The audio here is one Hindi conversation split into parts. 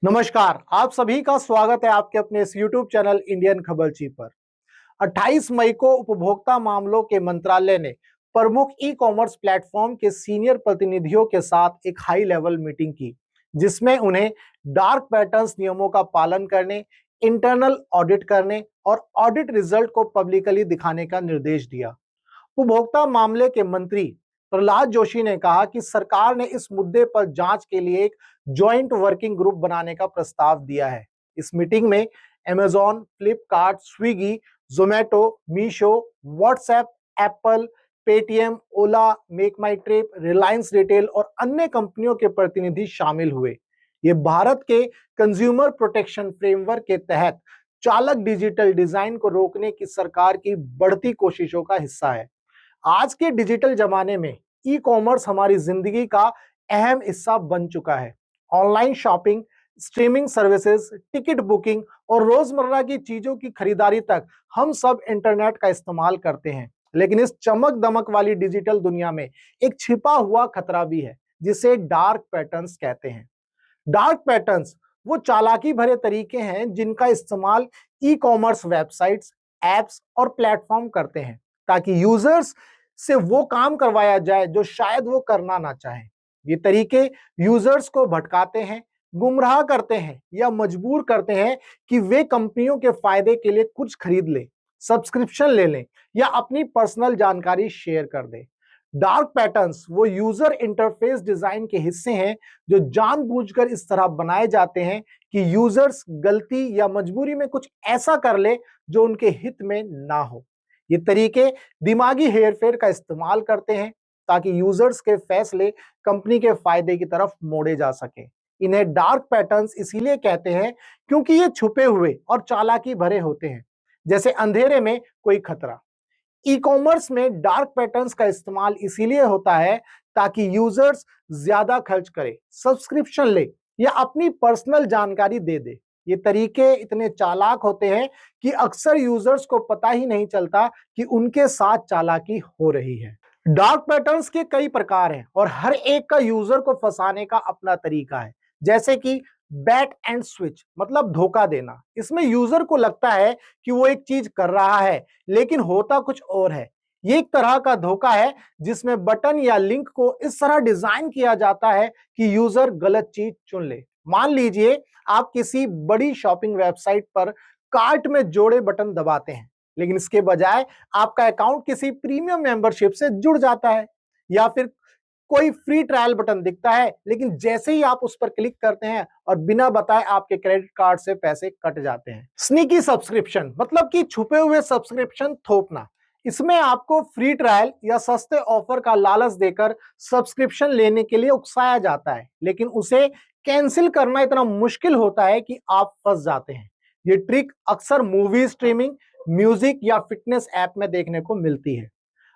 नमस्कार, आप सभी का स्वागत है आपके अपने इस YouTube चैनल इंडियन खबरची पर। 28 मई को उपभोक्ता मामलों के मंत्रालय ने प्रमुख ई कॉमर्स प्लेटफॉर्म के सीनियर प्रतिनिधियों के साथ एक हाई लेवल मीटिंग की, जिसमें उन्हें डार्क पैटर्न्स नियमों का पालन करने, इंटरनल ऑडिट करने और ऑडिट रिजल्ट को पब्लिकली दिखाने का निर्देश दिया। उपभोक्ता मामले के मंत्री प्रहलाद जोशी ने कहा कि सरकार ने इस मुद्दे पर जांच के लिए एक ज्वाइंट वर्किंग ग्रुप बनाने का प्रस्ताव दिया है। इस मीटिंग में Amazon, Flipkart, Swiggy, Zomato, Meesho, WhatsApp, Apple, Paytm, Ola, make my trip, Reliance retail और अन्य कंपनियों के प्रतिनिधि शामिल हुए। ये भारत के कंज्यूमर प्रोटेक्शन फ्रेमवर्क के तहत चालक डिजिटल डिजाइन को रोकने की सरकार की बढ़ती कोशिशों का हिस्सा है। आज के डिजिटल जमाने में ई कॉमर्स हमारी जिंदगी का अहम हिस्सा बन चुका है। Online shopping, streaming services, ticket booking और रोजमर्रा की चीजों की खरीदारी तक हम सब इंटरनेट का इस्तेमाल करते हैं। लेकिन इस चमक दमक वाली डिजिटल दुनिया में एक छिपा हुआ खतरा भी है, जिसे डार्क पैटर्न्स कहते हैं। डार्क पैटर्न्स वो चालाकी भरे तरीके हैं जिनका इस्तेमाल ई कॉमर्स वेबसाइट्स, एप्स और प्लेटफॉर्म करते हैं, ताकि यूजर्स से वो काम करवाया जाए जो शायद वो करना ना चाहें। ये तरीके यूजर्स को भटकाते हैं, गुमराह करते हैं या मजबूर करते हैं कि वे कंपनियों के फायदे के लिए कुछ खरीद लें, सब्सक्रिप्शन ले लें या अपनी पर्सनल जानकारी शेयर कर दें। डार्क पैटर्न्स वो यूजर इंटरफेस डिजाइन के हिस्से हैं जो जानबूझकर इस तरह बनाए जाते हैं कि यूजर्स गलती या मजबूरी में कुछ ऐसा कर ले जो उनके हित में ना हो। ये तरीके दिमागी हेरफेर का इस्तेमाल करते हैं ताकि यूजर्स के फैसले कंपनी के फायदे की तरफ मोड़े जा सके। इन्हें डार्क पैटर्न्स इसीलिए कहते हैं क्योंकि ये छुपे हुए और चालाकी भरे होते हैं, जैसे अंधेरे में कोई खतरा। ई कॉमर्स में डार्क पैटर्न्स का इस्तेमाल इसीलिए होता है ताकि यूजर्स ज्यादा खर्च करे, सब्सक्रिप्शन ले या अपनी पर्सनल जानकारी दे दे। ये तरीके इतने चालाक होते हैं कि अक्सर यूजर्स को पता ही नहीं चलता कि उनके साथ चालाकी हो रही है। डार्क पैटर्न्स के कई प्रकार हैं और हर एक का यूजर को फंसाने का अपना तरीका है। जैसे कि बैट एंड स्विच मतलब धोखा देना। इसमें यूजर को लगता है कि वो एक चीज कर रहा है, लेकिन होता कुछ और है। ये एक तरह का धोखा है जिसमें बटन या लिंक को इस तरह डिजाइन किया जाता है कि यूजर गलत चीज चुन ले। मान लीजिए आप किसी बड़ी शॉपिंग वेबसाइट पर कार्ट में जोड़े बटन दबाते हैं, लेकिन इसके बजाय आपका अकाउंट किसी प्रीमियम मेंबरशिप से जुड़ जाता है। या फिर कोई फ्री ट्रायल बटन दिखता है, लेकिन जैसे ही आप उस पर क्लिक करते हैं और बिना बताए आपके क्रेडिट कार्ड से पैसे कट जाते हैं। स्नीकी सब्सक्रिप्शन मतलब कि छुपे हुए सब्सक्रिप्शन थोपना। इसमें आपको फ्री ट्रायल या सस्ते ऑफर का लालच देकर सब्सक्रिप्शन लेने के लिए उकसाया जाता है, लेकिन उसे कैंसिल करना इतना मुश्किल होता है कि आप फंस जाते हैं। ये ट्रिक अक्सर मूवी स्ट्रीमिंग, म्यूजिक या फिटनेस ऐप में देखने को मिलती है।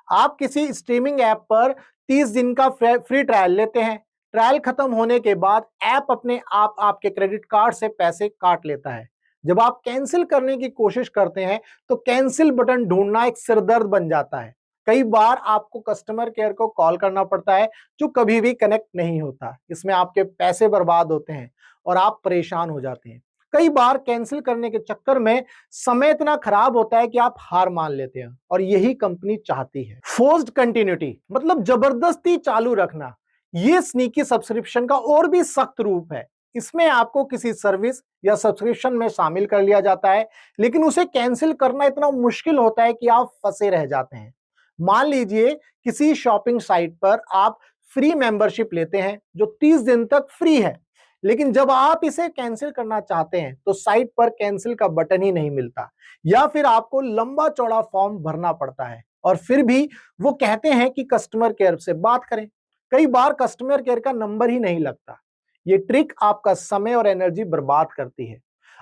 आप किसी स्ट्रीमिंग ऐप पर 30 दिन का फ्री ट्रायल लेते हैं। ट्रायल खत्म होने के बाद ऐप अपने आप आपके क्रेडिट कार्ड से पैसे काट लेता है। जब आप कैंसिल करने की कोशिश करते हैं तो कैंसिल बटन ढूंढना एक सिरदर्द बन जाता है। कई बार आपको कस्टमर केयर को कॉल करना पड़ता है, जो कभी भी कनेक्ट नहीं होता। इसमें आपके पैसे बर्बाद होते हैं और आप परेशान हो जाते हैं। कई बार कैंसिल करने के चक्कर में समय इतना खराब होता है कि आप हार मान लेते हैं, और यही कंपनी चाहती है। फोर्स्ड कंटिन्यूटी मतलब जबरदस्ती चालू रखना। ये स्नीकी सब्सक्रिप्शन का और भी सख्त रूप है। इसमें आपको किसी सर्विस या सब्सक्रिप्शन में शामिल कर लिया जाता है, लेकिन उसे कैंसिल करना इतना मुश्किल होता है कि आप फंसे रह जाते हैं। मान लीजिए किसी शॉपिंग साइट पर आप फ्री मेंबरशिप लेते हैं जो 30 दिन तक फ्री है, लेकिन जब आप इसे कैंसिल करना चाहते हैं तो साइट पर कैंसिल का बटन ही नहीं मिलता, या फिर आपको लंबा चौड़ा फॉर्म भरना पड़ता है। और फिर भी वो कहते हैं कि कस्टमर केयर से बात करें। कई बार कस्टमर केयर का नंबर ही नहीं लगता। ये ट्रिक आपका समय और एनर्जी बर्बाद करती है।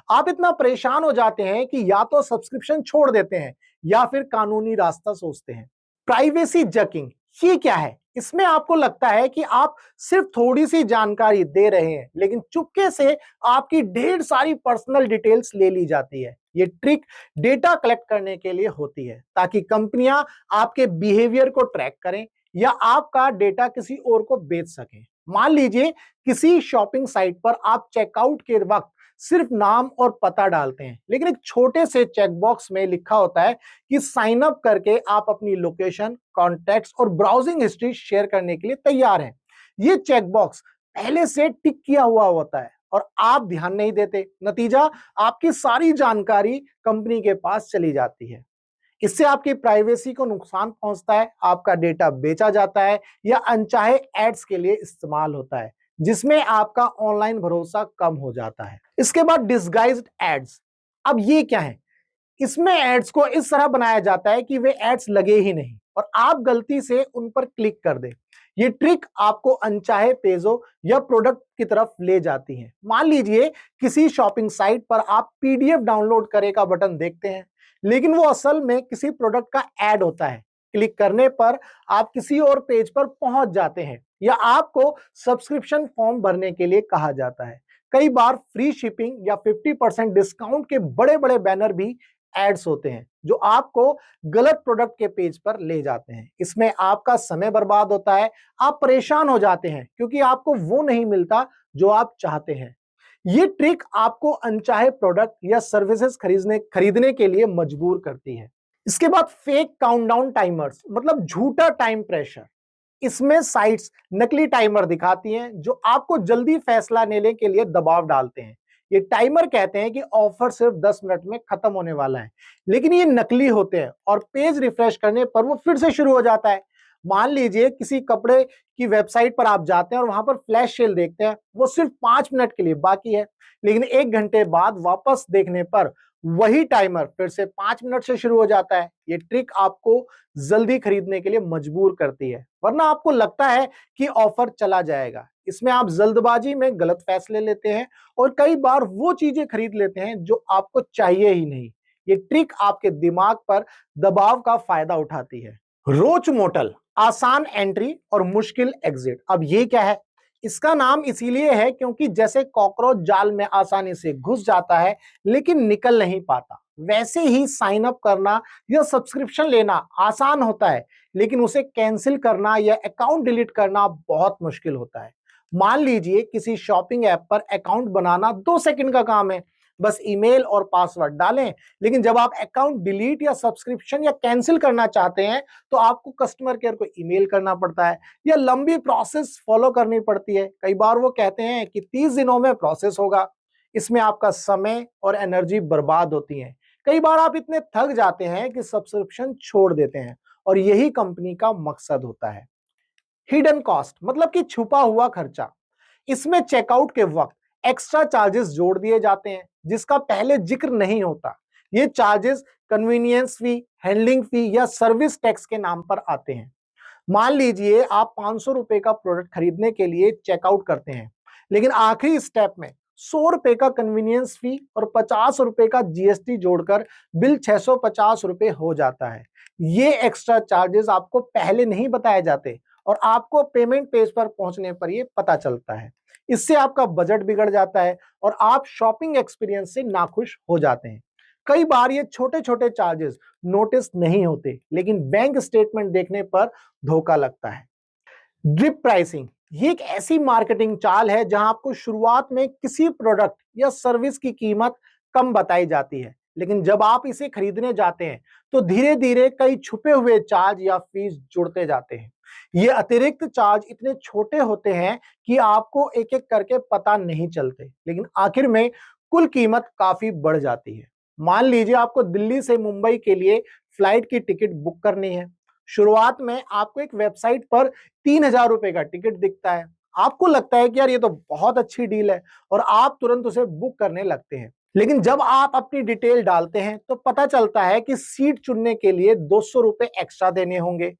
आप इतना परेशान हो जाते हैं कि या तो सब्सक्रिप्शन छोड़ देते हैं या फिर कानूनी रास्ता सोचते हैं। प्राइवेसी जैकिंग ये क्या है? इसमें आपको लगता है कि आप सिर्फ थोड़ी सी जानकारी दे रहे हैं, लेकिन चुपके से आपकी ढेर सारी पर्सनल डिटेल्स ले ली जाती है। ये ट्रिक डेटा कलेक्ट करने के लिए होती है, ताकि कंपनियां आपके बिहेवियर को ट्रैक करें या आपका डेटा किसी और को बेच सकें। मान लीजिए किसी शॉपिंग साइट पर आप चेकआउट के वक्त सिर्फ नाम और पता डालते हैं, लेकिन एक छोटे से चेकबॉक्स में लिखा होता है कि साइन अप करके आप अपनी लोकेशन, कॉन्टैक्ट्स और ब्राउजिंग हिस्ट्री शेयर करने के लिए तैयार हैं। ये चेकबॉक्स पहले से टिक किया हुआ होता है और आप ध्यान नहीं देते। नतीजा, आपकी सारी जानकारी कंपनी के पास चली जाती है। इससे आपकी प्राइवेसी को नुकसान पहुंचता है, आपका डेटा बेचा जाता है या अनचाहे एड्स के लिए इस्तेमाल होता है, जिसमें आपका ऑनलाइन भरोसा कम हो जाता है। इसके बाद डिस्गाइज्ड एड्स। अब ये क्या है? इसमें एड्स को इस तरह बनाया जाता है कि वे एड्स लगे ही नहीं और आप गलती से उन पर क्लिक कर दें। ये ट्रिक आपको अनचाहे पेजों या प्रोडक्ट की तरफ ले जाती है। मान लीजिए किसी शॉपिंग साइट पर आप पीडीएफ डाउनलोड करे का बटन देखते हैं, लेकिन वो असल में किसी प्रोडक्ट का एड होता है। क्लिक करने पर आप किसी और पेज पर पहुंच जाते हैं या आपको सब्सक्रिप्शन फॉर्म भरने के लिए कहा जाता है। कई बार फ्री शिपिंग या 50% डिस्काउंट के बड़े बड़े बैनर भी एड्स होते हैं, जो आपको गलत प्रोडक्ट के पेज पर ले जाते हैं। इसमें आपका समय बर्बाद होता है, आप परेशान हो जाते हैं क्योंकि आपको वो नहीं मिलता जो आप चाहते हैं। ये ट्रिक आपको अनचाहे प्रोडक्ट या सर्विसेज खरीदने के लिए मजबूर करती है। इसके बाद फेक काउंटडाउन टाइमर्स, मतलब झूठा टाइम प्रेशर। इसमें साइट्स नकली टाइमर दिखाती हैं जो आपको जल्दी फैसला लेने के लिए दबाव डालते हैं। ये टाइमर कहते हैं कि ऑफर सिर्फ 10 मिनट में खत्म होने वाला है, लेकिन ये नकली होते हैं और पेज रिफ्रेश करने पर वो फिर से शुरू हो जाता है। मान लीजिए किसी कपड़े की वेबसाइट पर आप जाते हैं और वहां पर फ्लैश सेल देखते हैं, वो सिर्फ 5 मिनट के लिए बाकी है, लेकिन 1 घंटे बाद वापस देखने पर वही टाइमर फिर से 5 मिनट से शुरू हो जाता है। ये ट्रिक आपको जल्दी खरीदने के लिए मजबूर करती है, वरना आपको लगता है कि ऑफर चला जाएगा। इसमें आप जल्दबाजी में गलत फैसले लेते हैं और कई बार वो चीजें खरीद लेते हैं जो आपको चाहिए ही नहीं। ये ट्रिक आपके दिमाग पर दबाव का फायदा उठाती है। रोच मोटल, आसान एंट्री और मुश्किल एग्जिट। अब ये क्या है? इसका नाम इसीलिए है क्योंकि जैसे कॉकरोच जाल में आसानी से घुस जाता है लेकिन निकल नहीं पाता, वैसे ही साइन अप करना या सब्सक्रिप्शन लेना आसान होता है, लेकिन उसे कैंसिल करना या अकाउंट डिलीट करना बहुत मुश्किल होता है। मान लीजिए किसी शॉपिंग ऐप पर अकाउंट बनाना 2 सेकंड का काम है, बस ईमेल और पासवर्ड डालें, लेकिन जब आप अकाउंट डिलीट या सब्सक्रिप्शन या कैंसिल करना चाहते हैं तो आपको कस्टमर केयर को ईमेल करना पड़ता है या लंबी प्रोसेस फॉलो करनी पड़ती है। कई बार वो कहते हैं कि 30 दिनों में प्रोसेस होगा। इसमें आपका समय और एनर्जी बर्बाद होती है। कई बार आप इतने थक जाते हैं कि सब्सक्रिप्शन छोड़ देते हैं और यही कंपनी का मकसद होता है। हिडन कॉस्ट, मतलब कि छुपा हुआ खर्चा। इसमें चेकआउट के वक्त एक्स्ट्रा चार्जेस जोड़ दिए जाते हैं जिसका पहले जिक्र नहीं होता। ये चार्जेस कन्वीनियंस फी, हैंडलिंग फी या सर्विस टैक्स के नाम पर आते हैं। मान लीजिए आप 500 रुपए का प्रोडक्ट खरीदने के लिए चेकआउट करते हैं, लेकिन आखिरी स्टेप में 100 रुपए का कन्वीनियंस फी और 50 रुपए का जीएसटी जोड़कर बिल 650 रुपए हो जाता है। ये एक्स्ट्रा चार्जेस आपको पहले नहीं बताए जाते और आपको पेमेंट पेज पर पहुंचने पर ये पता चलता है। इससे आपका बजट बिगड़ जाता है और आप शॉपिंग एक्सपीरियंस से नाखुश हो जाते हैं। कई बार ये छोटे छोटे चार्जेस नोटिस नहीं होते, लेकिन बैंक स्टेटमेंट देखने पर धोखा लगता है। ड्रिप प्राइसिंग, ये एक ऐसी मार्केटिंग चाल है जहां आपको शुरुआत में किसी प्रोडक्ट या सर्विस की कीमत कम बताई जाती है, लेकिन जब आप इसे खरीदने जाते हैं तो धीरे धीरे कई छुपे हुए चार्ज या फीस जुड़ते जाते हैं। ये अतिरिक्त चार्ज इतने छोटे होते हैं कि आपको एक एक करके पता नहीं चलते, लेकिन आखिर में कुल कीमत काफी बढ़ जाती है। मान लीजिए आपको दिल्ली से मुंबई के लिए फ्लाइट की टिकट बुक करनी है। शुरुआत में आपको एक वेबसाइट पर 3,000 रुपए का टिकट दिखता है। आपको लगता है कि यार ये तो बहुत अच्छी डील है और आप तुरंत उसे बुक करने लगते हैं। लेकिन जब आप अपनी डिटेल डालते हैं तो पता चलता है कि सीट चुनने के लिए 200 रुपए एक्स्ट्रा देने होंगे।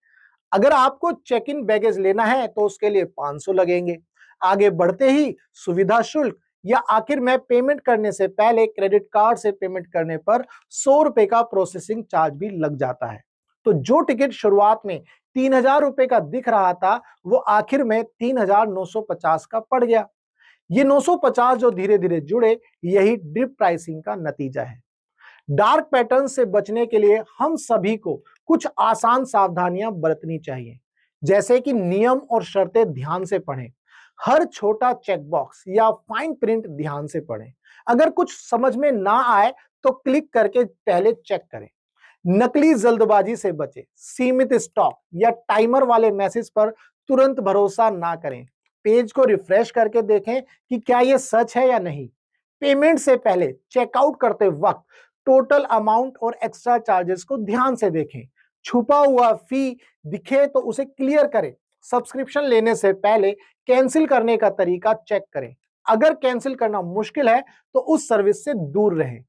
अगर आपको चेक इन बैगेज लेना है तो उसके लिए 500 लगेंगे। आगे बढ़ते ही सुविधा शुल्क या आखिर में पेमेंट करने से पहले क्रेडिट कार्ड से पेमेंट करने पर 100 रुपए का प्रोसेसिंग चार्ज भी लग जाता है। तो जो टिकट शुरुआत में 3,000 रुपए का दिख रहा था वो आखिर में 3,950 का पड़ गया। ये 950 जो धीरे धीरे जुड़े, यही ड्रिप प्राइसिंग का नतीजा है। डार्क पैटर्न से बचने के लिए हम सभी को कुछ आसान सावधानियां बरतनी चाहिए, जैसे कि नियम और शर्तें ध्यान से पढ़ें, हर छोटा चेकबॉक्स या फाइन प्रिंट ध्यान से पढ़ें। अगर कुछ समझ में ना आए तो क्लिक करके पहले चेक करें। नकली जल्दबाजी से बचें। सीमित स्टॉक या टाइमर वाले मैसेज पर तुरंत भरोसा ना करें। पेज को रिफ्रेश करके देखें कि क्या यह सच है या नहीं। पेमेंट से पहले चेकआउट करते वक्त टोटल अमाउंट और एक्स्ट्रा चार्जेस को ध्यान से देखें। छुपा हुआ फी दिखे तो उसे क्लियर करें। सब्सक्रिप्शन लेने से पहले कैंसिल करने का तरीका चेक करें। अगर कैंसिल करना मुश्किल है तो उस सर्विस से दूर रहें।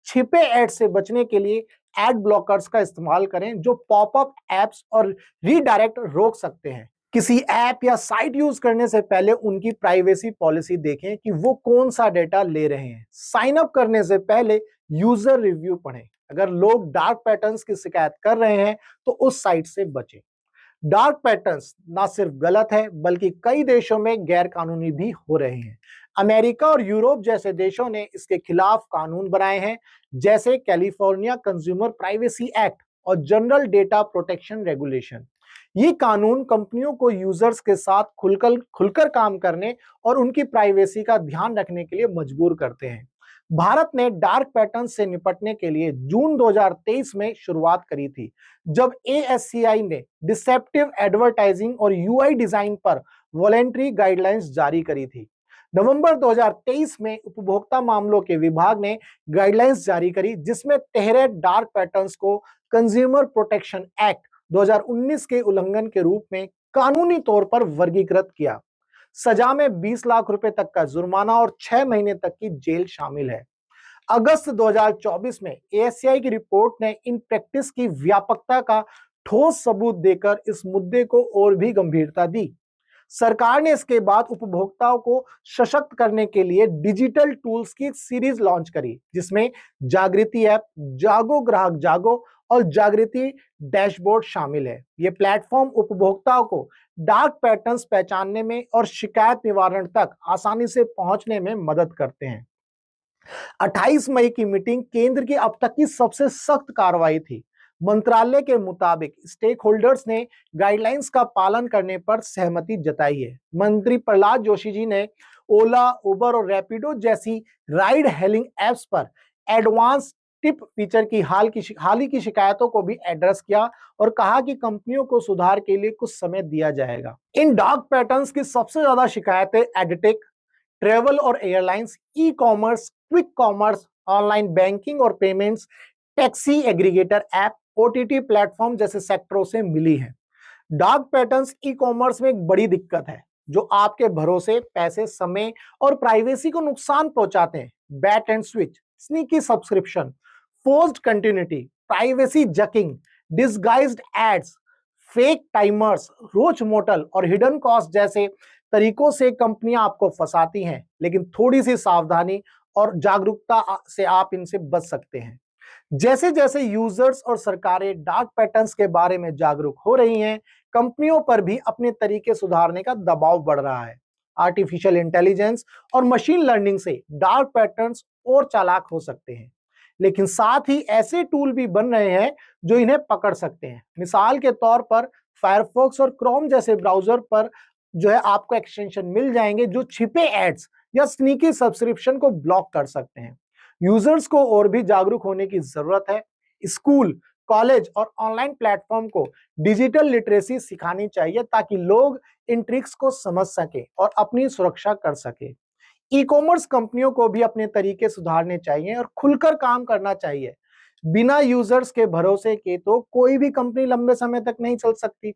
छिपे एड से बचने के लिए एड ब्लॉकर्स का इस्तेमाल करें जो पॉपअप एप्स और रीडायरेक्ट रोक सकते हैं। किसी ऐप या साइट यूज करने से पहले उनकी प्राइवेसी पॉलिसी देखें कि वो कौन सा डेटा ले रहे हैं। साइन अप करने से पहले यूजर रिव्यू पढ़ें। अगर लोग डार्क पैटर्न्स की शिकायत कर रहे हैं तो उस साइट से बचें। डार्क पैटर्न्स ना सिर्फ गलत है बल्कि कई देशों में गैर कानूनी भी हो रहे हैं। अमेरिका और यूरोप जैसे देशों ने इसके खिलाफ कानून बनाए हैं, जैसे कैलिफोर्निया कंज्यूमर प्राइवेसी एक्ट और जनरल डेटा प्रोटेक्शन रेगुलेशन। ये कानून कंपनियों को यूजर्स के साथ खुलकर काम करने और उनकी प्राइवेसी का ध्यान रखने के लिए मजबूर करते हैं। भारत ने डार्क पैटर्न से निपटने के लिए जून 2023 में शुरुआत करी थी, जब एएससीआई ने डिसेप्टिव एडवर्टाइजिंग और यूआई डिजाइन पर वॉलेंट्री गाइडलाइंस जारी करी थी। नवंबर 2023 में उपभोक्ता मामलों के विभाग ने गाइडलाइंस जारी करी, जिसमें 13 डार्क पैटर्न्स को कंज्यूमर प्रोटेक्शन एक्ट 2019 के उल्लंघन के रूप में कानूनी तौर पर वर्गीकृत किया। सजा में 20 लाख रुपए तक का जुर्माना और 6 महीने तक की जेल शामिल है। अगस्त 2024 में एएससीआई की रिपोर्ट ने इन प्रैक्टिस की व्यापकता का ठोस सबूत देकर इस मुद्दे को और भी गंभीरता दी। सरकार ने इसके बाद उपभोक्ताओं को सशक्त करने के लिए डिजिटल टूल्स की एक सीरीज लॉन्च करी, जिसमें जागृति ऐप, जागो ग्राहक जागो और जागृति डैशबोर्ड शामिल है। ये प्लेटफॉर्म उपभोक्ताओं को डार्क पैटर्न्स पहचानने में और शिकायत निवारण तक आसानी से पहुंचने में मदद करते हैं। 28 मई की मीटिंग केंद्र की अब तक की सबसे सख्त कार्रवाई थी। मंत्रालय के मुताबिक स्टेक होल्डर्स ने गाइडलाइंस का पालन करने पर सहमति जताई है। मंत्री प्रहलाद जोशी जी ने ओला, उबर और रैपिडो जैसी राइड हेलिंग एप्स पर एडवांस टिप फीचर की हाल ही की शिकायतों को भी एड्रेस किया और कहा कि कंपनियों को सुधार के लिए कुछ समय दिया जाएगा। इन डार्क पैटर्न्स की सबसे ज्यादा शिकायतें एडटेक, ट्रेवल और airlines, e commerce, quick commerce, online banking और payments, taxi aggregator app, OTT platform जैसे सेक्टरों से मिली है। डार्क पैटर्न्स ई कॉमर्स में एक बड़ी दिक्कत है, जो आपके भरोसे, पैसे, समय और प्राइवेसी को नुकसान पहुंचाते हैं। Bait and switch, sneaky subscription, forced continuity, privacy jacking, disguised ads, fake timers, roach motel और हिडन कॉस्ट जैसे तरीकों से कंपनियां आपको फंसाती हैं, लेकिन थोड़ी सी सावधानी और जागरूकता से आप इनसे बच सकते हैं। जैसे जैसे यूजर्स और सरकारें डार्क पैटर्न्स के बारे में जागरूक हो रही हैं, कंपनियों पर भी अपने तरीके सुधारने का दबाव बढ़ रहा है। आर्टिफिशियल इंटेलिजेंस और मशीन लर्निंग से डार्क पैटर्न्स और चालाक हो सकते हैं, लेकिन साथ ही ऐसे टूल भी बन रहे हैं जो इन्हें पकड़ सकते हैं। मिसाल के तौर पर फायरफॉक्स और क्रोम जैसे ब्राउजर पर जो है आपको एक्सटेंशन मिल जाएंगे जो छिपे एड्स या स्नीकी सब्सक्रिप्शन को ब्लॉक कर सकते हैं। यूजर्स को और भी जागरूक होने की जरूरत है। स्कूल, कॉलेज और ऑनलाइन प्लेटफॉर्म को डिजिटल लिटरेसी सिखानी चाहिए ताकि लोग इन ट्रिक्स को समझ सके और अपनी सुरक्षा कर सके। ई कॉमर्स कंपनियों को भी अपने तरीके सुधारने चाहिए और खुलकर काम करना चाहिए। बिना यूजर्स के भरोसे के तो कोई भी कंपनी लंबे समय तक नहीं चल सकती,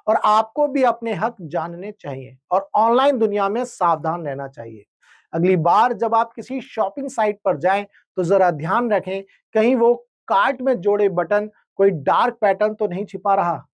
और आपको भी अपने हक जानने चाहिए और ऑनलाइन दुनिया में सावधान रहना चाहिए। अगली बार जब आप किसी शॉपिंग साइट पर जाएं तो जरा ध्यान रखें कहीं वो कार्ट में जोड़े बटन कोई डार्क पैटर्न तो नहीं छिपा रहा।